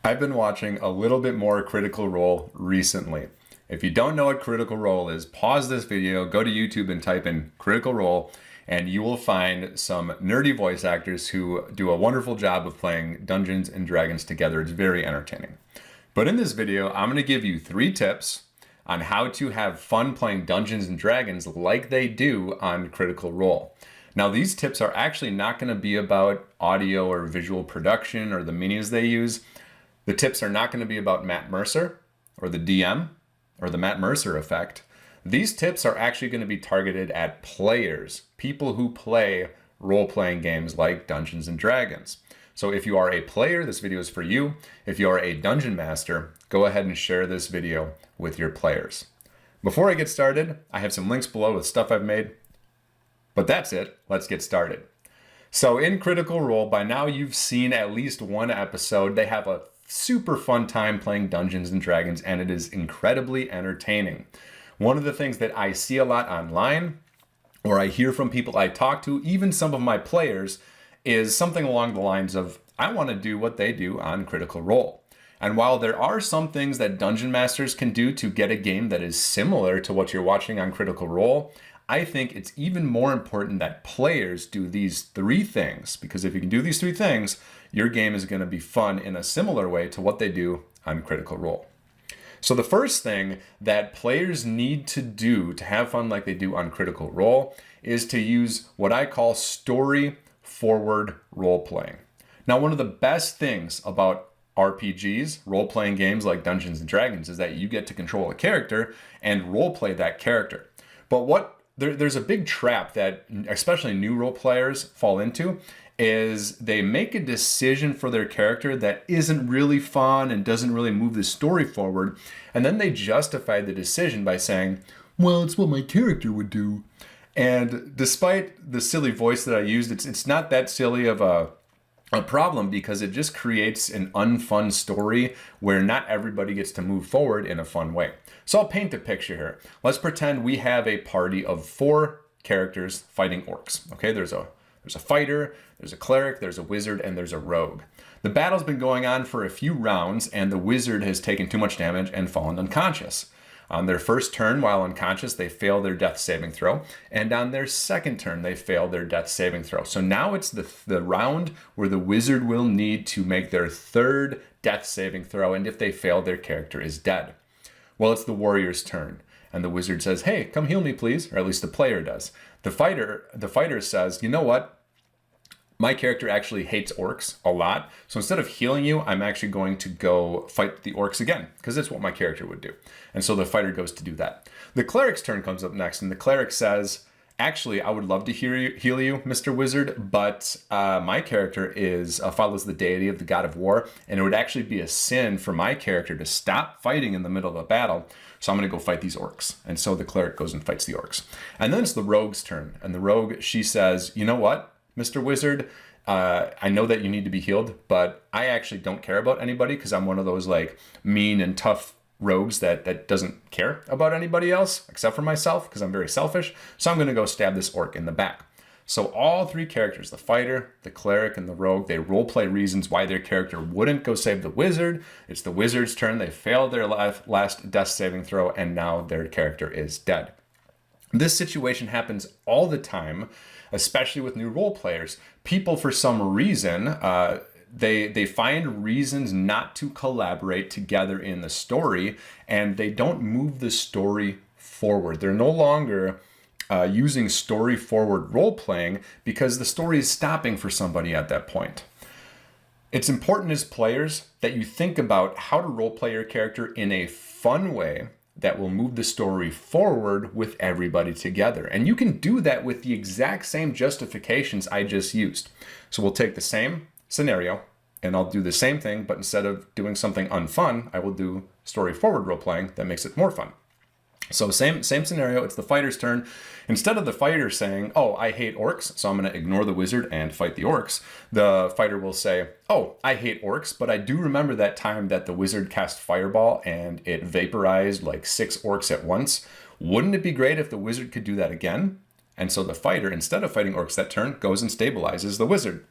I've been watching a little bit more Critical Role recently. If you don't know what Critical Role is, pause this video, go to YouTube and type in Critical Role, and you will find some nerdy voice actors who do a wonderful job of playing Dungeons and Dragons together. It's very entertaining. But in this video, I'm going to give you 3 tips on how to have fun playing Dungeons and Dragons like they do on Critical Role. Now, these tips are actually not going to be about audio or visual production or the minis they use. The tips are not going to be about Matt Mercer or the DM or the Matt Mercer effect. These tips are actually going to be targeted at players, people who play role-playing games like Dungeons and Dragons. So if you are a player, this video is for you. If you are a dungeon master, go ahead and share this video with your players. Before I get started, I have some links below with stuff I've made. But that's it. Let's get started. So in Critical Role, by now you've seen at least one episode. They have a super fun time playing Dungeons and Dragons, and it is incredibly entertaining. One of the things that I see a lot online, or I hear from people I talk to, even some of my players, is something along the lines of, I want to do what they do on Critical Role. And while there are some things that dungeon masters can do to get a game that is similar to what you're watching on Critical Role, I think it's even more important that players do these 3 things, because if you can do these 3 things, your game is going to be fun in a similar way to what they do on Critical Role. So the first thing that players need to do to have fun like they do on Critical Role is to use what I call story-forward role-playing. Now, one of the best things about RPGs, role-playing games like Dungeons and Dragons, is that you get to control a character and role-play that character. But there's a big trap that especially new role players fall into, is they make a decision for their character that isn't really fun and doesn't really move the story forward, and then they justify the decision by saying, well, it's what my character would do. And despite the silly voice that I used, it's not that silly of a problem, because it just creates an unfun story where not everybody gets to move forward in a fun way. So I'll paint a picture here. Let's pretend we have a party of 4 characters fighting orcs. Okay, there's a fighter, there's a cleric, there's a wizard, and there's a rogue. The battle's been going on for a few rounds, and the wizard has taken too much damage and fallen unconscious. On their first turn, while unconscious, they fail their death saving throw. And on their second turn, they fail their death saving throw. So now it's the round where the wizard will need to make their 3rd death saving throw. And if they fail, their character is dead. Well, it's the warrior's turn. And the wizard says, hey, come heal me, please. Or at least the player does. The fighter says, you know what? My character actually hates orcs a lot. So instead of healing you, I'm actually going to go fight the orcs again, because that's what my character would do. And so the fighter goes to do that. The cleric's turn comes up next, and the cleric says, actually, I would love to heal you, Mr. Wizard, but my character follows the deity of the god of war, and it would actually be a sin for my character to stop fighting in the middle of a battle. So I'm going to go fight these orcs. And so the cleric goes and fights the orcs. And then it's the rogue's turn. And the rogue, she says, you know what, Mr. Wizard, I know that you need to be healed, but I actually don't care about anybody, because I'm one of those like mean and tough rogues that doesn't care about anybody else except for myself, because I'm very selfish. So I'm going to go stab this orc in the back. So all 3 characters, the fighter, the cleric, and the rogue, they roleplay reasons why their character wouldn't go save the wizard. It's the wizard's turn. They failed their last death saving throw, and now their character is dead. This situation happens all the time, especially with new role players. People, for some reason, they find reasons not to collaborate together in the story, and they don't move the story forward. They're no longer using story forward role playing, because the story is stopping for somebody at that point. It's important as players that you think about how to role play your character in a fun way that will move the story forward with everybody together. And you can do that with the exact same justifications I just used. So we'll take the same scenario, and I'll do the same thing, but instead of doing something unfun, I will do story forward role playing that makes it more fun. So same scenario, it's the fighter's turn. Instead of the fighter saying, oh, I hate orcs, so I'm going to ignore the wizard and fight the orcs, the fighter will say, oh, I hate orcs, but I do remember that time that the wizard cast fireball and it vaporized like 6 orcs at once. Wouldn't it be great if the wizard could do that again? And so the fighter, instead of fighting orcs that turn, goes and stabilizes the wizard.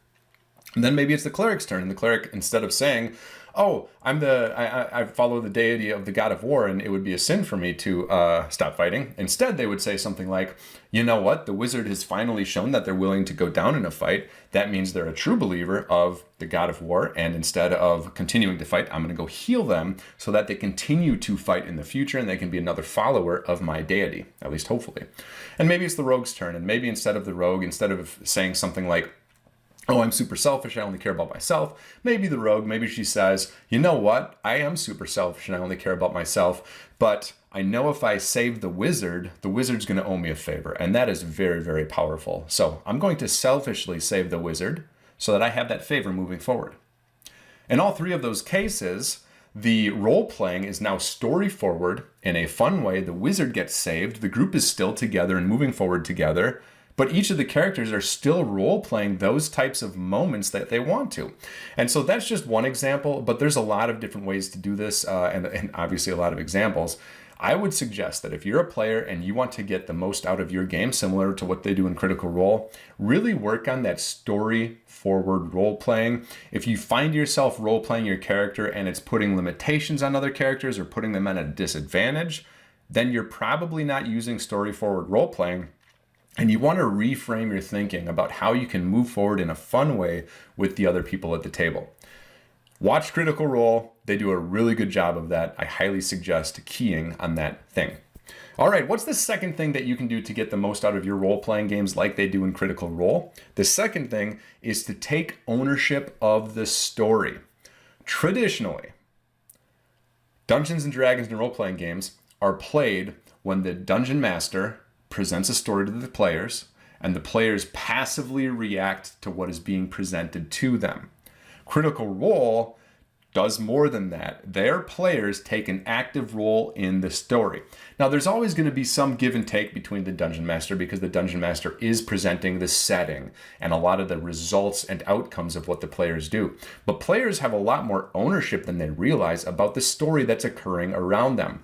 And then maybe it's the cleric's turn, and the cleric, instead of saying, oh, I follow the deity of the god of war, and it would be a sin for me to stop fighting. Instead, they would say something like, you know what? The wizard has finally shown that they're willing to go down in a fight. That means they're a true believer of the god of war. And instead of continuing to fight, I'm going to go heal them so that they continue to fight in the future and they can be another follower of my deity, at least hopefully. And maybe it's the rogue's turn. And maybe instead of the rogue, instead of saying something like, oh, I'm super selfish, I only care about myself. Maybe the rogue, maybe she says, you know what? I am super selfish and I only care about myself, but I know if I save the wizard's going to owe me a favor. And that is very, very powerful. So I'm going to selfishly save the wizard so that I have that favor moving forward. In all three of those cases, the role playing is now story forward in a fun way. The wizard gets saved. The group is still together and moving forward together. But each of the characters are still role-playing those types of moments that they want to. And so that's just one example, but there's a lot of different ways to do this, and obviously a lot of examples. I would suggest that if you're a player and you want to get the most out of your game, similar to what they do in Critical Role, really work on that story-forward role-playing. If you find yourself role-playing your character and it's putting limitations on other characters or putting them at a disadvantage, then you're probably not using story-forward role-playing. And you want to reframe your thinking about how you can move forward in a fun way with the other people at the table. Watch Critical Role. They do a really good job of that. I highly suggest keying on that thing. All right, what's the second thing that you can do to get the most out of your role-playing games like they do in Critical Role? The second thing is to take ownership of the story. Traditionally, Dungeons and Dragons and role-playing games are played when the dungeon master presents a story to the players, and the players passively react to what is being presented to them. Critical Role does more than that. Their players take an active role in the story. Now, there's always going to be some give and take between the dungeon master because the dungeon master is presenting the setting and a lot of the results and outcomes of what the players do. But players have a lot more ownership than they realize about the story that's occurring around them.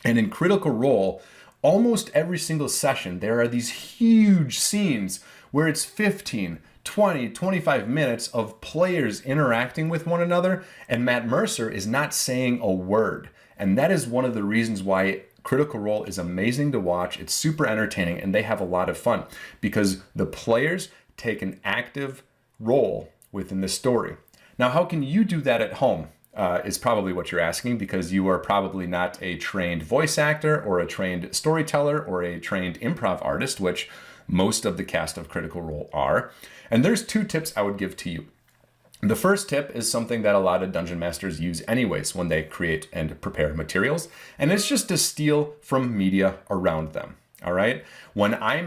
And in Critical Role, almost every single session, there are these huge scenes where it's 15, 20, 25 minutes of players interacting with one another, and Matt Mercer is not saying a word. And that is one of the reasons why Critical Role is amazing to watch. It's super entertaining, and they have a lot of fun because the players take an active role within the story. Now, how can you do that at home? Is probably what you're asking, because you are probably not a trained voice actor or a trained storyteller or a trained improv artist, which most of the cast of Critical Role are. And there's two tips I would give to you. The first tip is something that a lot of dungeon masters use anyways when they create and prepare materials, and it's just to steal from media around them. All right. When I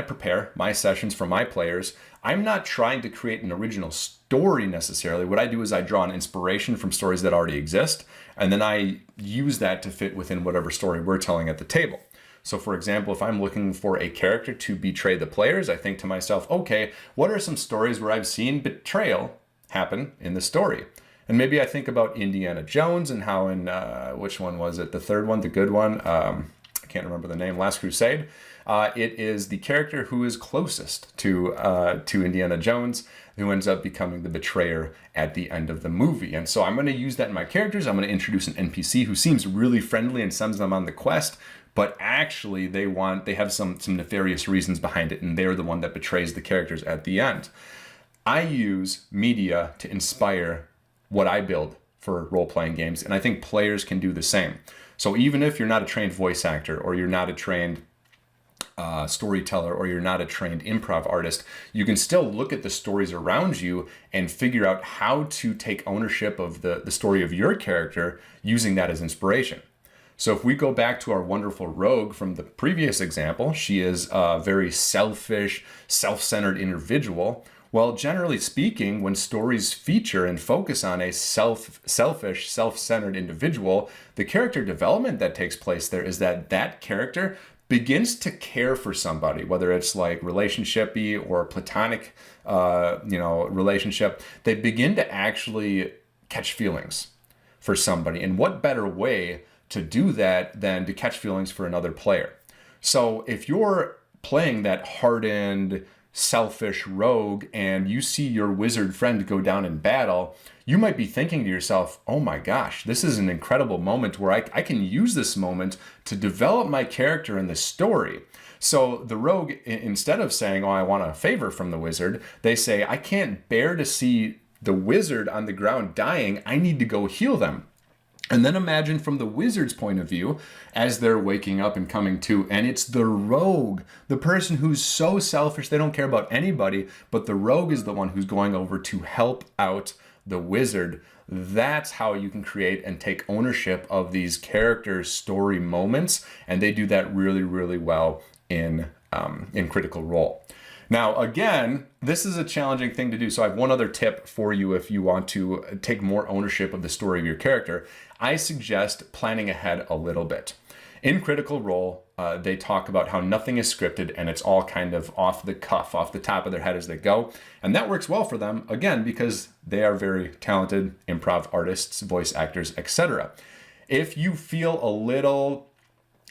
prepare my sessions for my players, I'm not trying to create an original story necessarily. What I do is I draw an inspiration from stories that already exist, and then I use that to fit within whatever story we're telling at the table. So for example, if I'm looking for a character to betray the players, I think to myself, okay, what are some stories where I've seen betrayal happen in the story? And maybe I think about Indiana Jones and how in, which one was it? The third one, the good one. I can't remember the name, Last Crusade. It is the character who is closest to Indiana Jones who ends up becoming the betrayer at the end of the movie. And so I'm going to use that in my characters. I'm going to introduce an NPC who seems really friendly and sends them on the quest, but actually they have some nefarious reasons behind it, and they're the one that betrays the characters at the end. I use media to inspire what I build for role-playing games, and I think players can do the same. So even if you're not a trained voice actor, or you're not a trained storyteller, or you're not a trained improv artist, you can still look at the stories around you and figure out how to take ownership of the story of your character using that as inspiration. So if we go back to our wonderful rogue from the previous example, she is a very selfish, self-centered individual. Well, generally speaking, when stories feature and focus on a selfish, self-centered individual, the character development that takes place there is that character begins to care for somebody, whether it's like relationshipy or platonic, relationship. They begin to actually catch feelings for somebody. And what better way to do that than to catch feelings for another player? So if you're playing that hardened, selfish rogue and you see your wizard friend go down in battle, you might be thinking to yourself, oh my gosh, this is an incredible moment where I can use this moment to develop my character in the story. So the rogue, instead of saying, oh, I want a favor from the wizard, they say, I can't bear to see the wizard on the ground dying. I need to go heal them. And then imagine from the wizard's point of view, as they're waking up and coming to, and it's the rogue, the person who's so selfish, they don't care about anybody, but the rogue is the one who's going over to help out the wizard. That's how you can create and take ownership of these character story moments. And they do that really, really well in Critical Role. Now, again, this is a challenging thing to do. So I have one other tip for you if you want to take more ownership of the story of your character. I suggest planning ahead a little bit. In Critical Role, they talk about how nothing is scripted and it's all kind of off the cuff, off the top of their head as they go. And that works well for them, again, because they are very talented improv artists, voice actors, etc. If you feel a little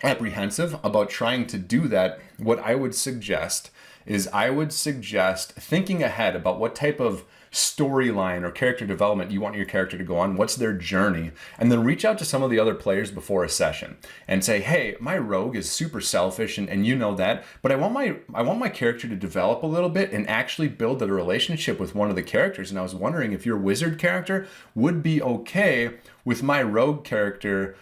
apprehensive about trying to do that, what I would suggest is thinking ahead about what type of storyline or character development you want your character to go on, what's their journey, and then reach out to some of the other players before a session and say, hey, my rogue is super selfish and you know that, but I want my character to develop a little bit and actually build a relationship with one of the characters. And I was wondering if your wizard character would be okay with my rogue character,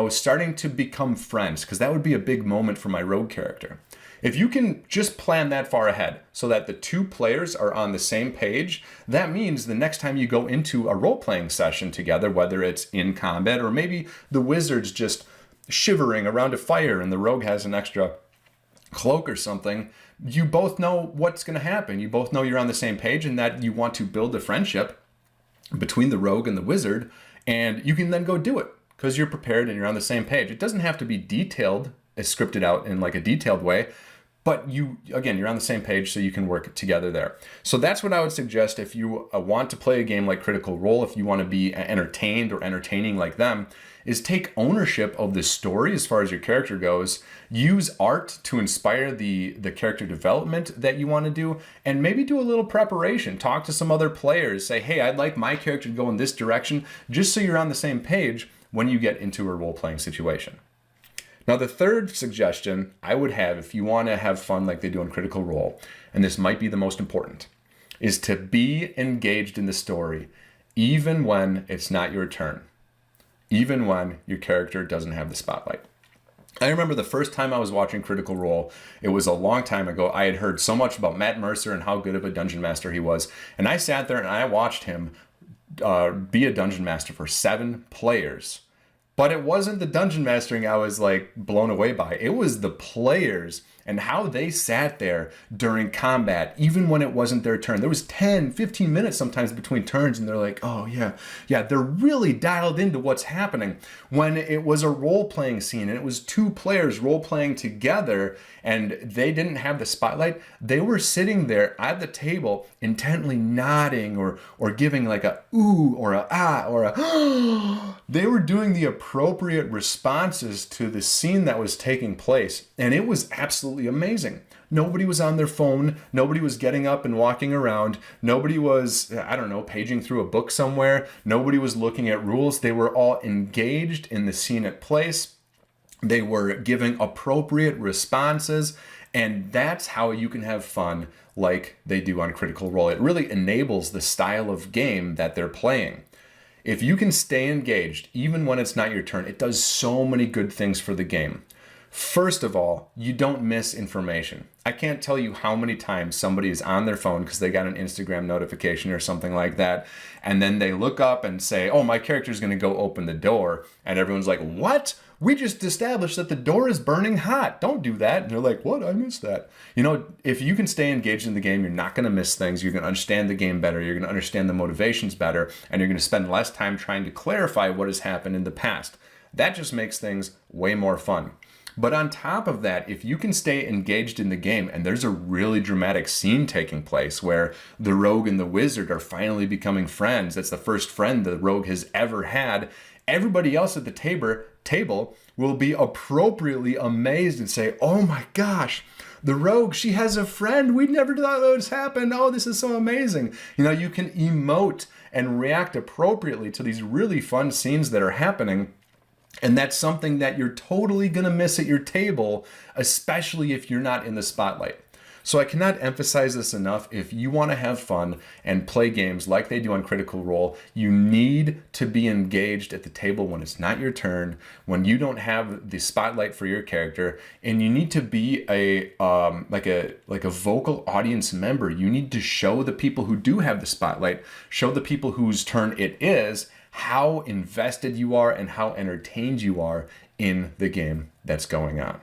starting to become friends, because that would be a big moment for my rogue character. If you can just plan that far ahead so that the two players are on the same page, that means the next time you go into a role-playing session together, whether it's in combat or maybe the wizard's just shivering around a fire and the rogue has an extra cloak or something, you both know what's going to happen. You both know you're on the same page and that you want to build a friendship between the rogue and the wizard, and you can then go do it because you're prepared and you're on the same page. It doesn't have to be detailed, scripted out in like a detailed way, but you're on the same page so you can work together there. So that's what I would suggest if you want to play a game like Critical Role, if you want to be entertained or entertaining like them, is take ownership of the story as far as your character goes. Use art to inspire the character development that you want to do, and maybe do a little preparation. Talk to some other players. Say, hey, I'd like my character to go in this direction, just so you're on the same page when you get into a role-playing situation. Now, the third suggestion I would have if you want to have fun like they do in Critical Role, and this might be the most important, is to be engaged in the story even when it's not your turn, even when your character doesn't have the spotlight. I remember the first time I was watching Critical Role, it was a long time ago. I had heard so much about Matt Mercer and how good of a dungeon master he was, and I sat there and I watched him be a dungeon master for 7 players. But it wasn't the dungeon mastering I was like blown away by. It was the players and how they sat there during combat, even when it wasn't their turn. There was 10, 15 minutes sometimes between turns, and they're like, oh yeah, they're really dialed into what's happening. When it was a role-playing scene and it was 2 players role-playing together and they didn't have the spotlight, they were sitting there at the table intently nodding or giving like a ooh or a ah or a they were doing the appropriate responses to the scene that was taking place, and it was absolutely amazing. Nobody was on their phone. Nobody was getting up and walking around. Nobody was, paging through a book somewhere. Nobody was looking at rules. They were all engaged in the scene at place. They were giving appropriate responses, and that's how you can have fun like they do on Critical Role. It really enables the style of game that they're playing. If you can stay engaged, even when it's not your turn, it does so many good things for the game. First of all, you don't miss information. I can't tell you how many times somebody is on their phone because they got an Instagram notification or something like that, and then they look up and say, oh, my character's going to go open the door, and everyone's like, what? We just established that the door is burning hot. Don't do that. And they're like, what? I missed that. If you can stay engaged in the game, you're not going to miss things. You're going to understand the game better. You're going to understand the motivations better, and you're going to spend less time trying to clarify what has happened in the past. That just makes things way more fun. But on top of that, if you can stay engaged in the game and there's a really dramatic scene taking place where the rogue and the wizard are finally becoming friends, that's the first friend the rogue has ever had, everybody else at the table will be appropriately amazed and say, oh my gosh, the rogue, she has a friend. We never thought this happened. Oh, this is so amazing. You know, you can emote and react appropriately to these really fun scenes that are happening. And that's something that you're totally going to miss at your table, especially if you're not in the spotlight. So I cannot emphasize this enough. If you want to have fun and play games like they do on Critical Role, you need to be engaged at the table when it's not your turn, when you don't have the spotlight for your character, and you need to be a vocal audience member. You need to show the people who do have the spotlight, show the people whose turn it is, how invested you are and how entertained you are in the game that's going on.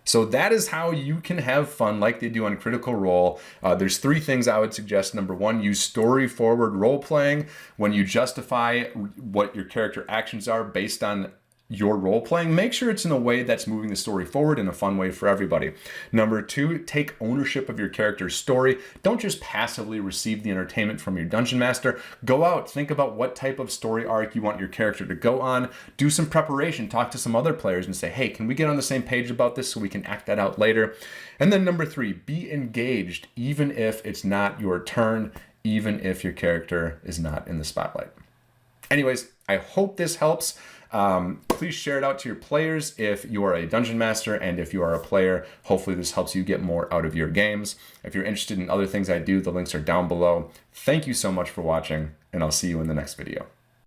So that is how you can have fun like they do on Critical Role. There's 3 things I would suggest. Number 1, use story-forward role-playing when you justify what your character actions are based on your role-playing. Make sure it's in a way that's moving the story forward in a fun way for everybody. Number 2, take ownership of your character's story. Don't just passively receive the entertainment from your Dungeon Master. Go out, think about what type of story arc you want your character to go on. Do some preparation, talk to some other players and say, hey, can we get on the same page about this so we can act that out later? And then number 3, be engaged even if it's not your turn, even if your character is not in the spotlight. Anyways, I hope this helps. Please share it out to your players if you are a Dungeon Master, and if you are a player, hopefully this helps you get more out of your games. If you're interested in other things I do, the links are down below. Thank you so much for watching, and I'll see you in the next video.